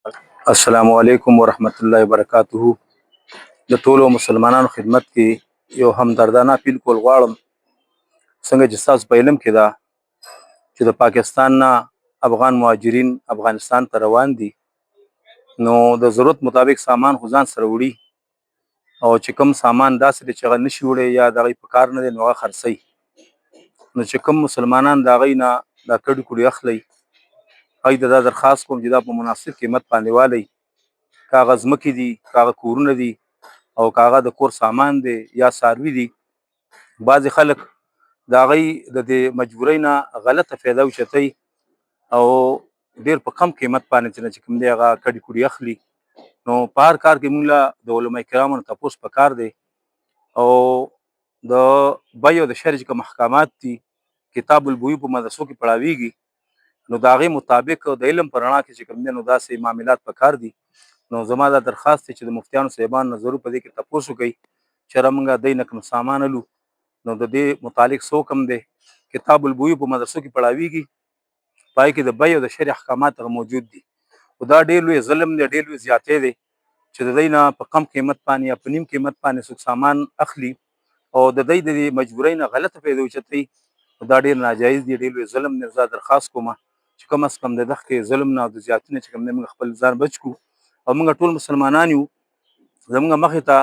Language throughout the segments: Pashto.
السلام علیکم ورحمت الله وبرکاتہ. د ټولو مسلمانانو خدمت کې یو همدردانه اپیل کول غواړم. څنګه چې تاسو په علم کې دا چې د پاکستان نه افغان مهاجرین افغانستان ته روان دي، نو د ضرورت مطابق سامان خو ځان سره وړي، او چې کوم سامان داسې دی چې هغه نشي وړی یا د هغوی په کار نه دی نو هغه خرڅوي. نو چې کوم مسلمانان د هغوی نه دا کډې کړي اخلي، هغوی ته دا درخواست کوم چې دا په مناسب قیمت باندې والی، که هغه ځمکې دي، که هغه کورونه دي، او که هغه د کور سامان دی یا څاروي دي. بعضې خلک د هغوی د دې مجبورۍ نه غلطه فایده اوچتوي او ډېر په کم قیمت باندې چې کوم دی هغه کډې کړي اخلي. نو په هر کار کې موږ له د علما کرامو نه تپوس پکار دی، او د بیع او د شرع چې کوم احکامات دي کتاب البیوع په مدرسو کې پړاویږي، نو د هغې مطابق د علم په رڼا کې چې کوم دی نو داسې معاملات پکار دي. نو زما دا درخواست دی چې د مفتیانو صاحبانو نه ضرور په دې کې تپوس وکړئ چې یاره موږ دوی نه کوم سامان الو، نو د دې متعلق څه حکم دی. کتاب البیوع په مدرسو کې پړاویږي، په هغې کې د بیع او د شرع احکامات هغه موجود دي. خو دا ډېر لوی ظلم دی، ډېر لوی زیاتی دی چې د دوی نه په کم قیمت باندې یا په نیم قیمت باندې څوک سامان اخلي او د دوی د مجبورۍ نه غلطه فایده اوچتوي. دا ډېر ناجایز دی، ډېر لوی ظلم دی. زه درخواست کوم چې کم از کم د دغه ظلم نه او د زیاتي نه چې کوم دی موږ خپل ځان بچ کړو، او موږ ټول مسلمانان یو. زموږ مخې ته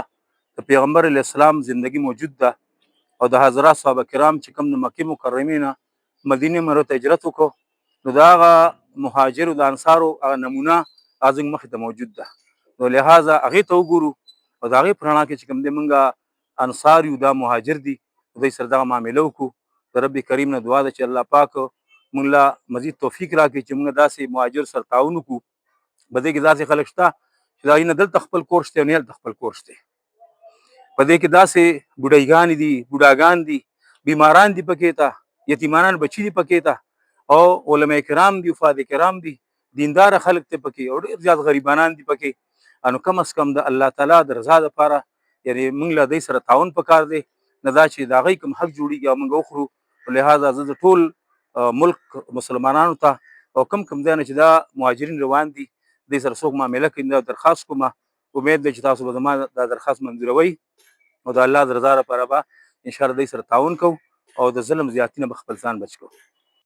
د پیغمبر علیه السلام زندگی موجود ده، او د حضرات صحابه کرام چې کوم د مکې مکرمې نه مدینې منورې ته هجرت وکړو، نو د هغه مهاجرو د انصارو هغه نمونه هغه زموږ مخې ته موجود ده. نو لهذا هغې ته وګورو او د هغې په رڼا کې چې کوم دی موږ انصار یو، دا مهاجر دي، دوی سره دغه معامله وکړو. د رب کریم نه دعا ده چې الله پاک موږ له مزید توفیق راکړي چې موږ داسې مهاجر سره تعاون وکړو. په دې کې داسې خلک شته چې د هغوی نه دلته خپل کور شته او نه هلته خپل کور شته. په دې کې داسې بوډایګانې دي، بوډاګان دي، بیماران دي پکې ته، یتیمانان بچي دي پکې ته، او علما کرام دي، وفاد کرام دي، دینداره خلک ته پکې، او ډېر زیات غریبانان دي پکې. نو کم از کم د الله تعالی د رضا دپاره یعنې موږ له دوی سره تعاون پکار دی، نه دا چې د هغوی کوم حق جوړېږي او موږ وخورو. لهذا زه د ټول ملک مسلمانانو ته او کم ځای نه چې دا مهاجرین روان دي دوی سره څوک معامله کوي دا درخواست کوم. امید دی چې تاسو به زما دا درخواست منظوروئ او د الله د رضا لپاره به انشاءالله دوی سره تعاون کوو او د ظلم زیاتي نه به خپل ځان بچ کوو.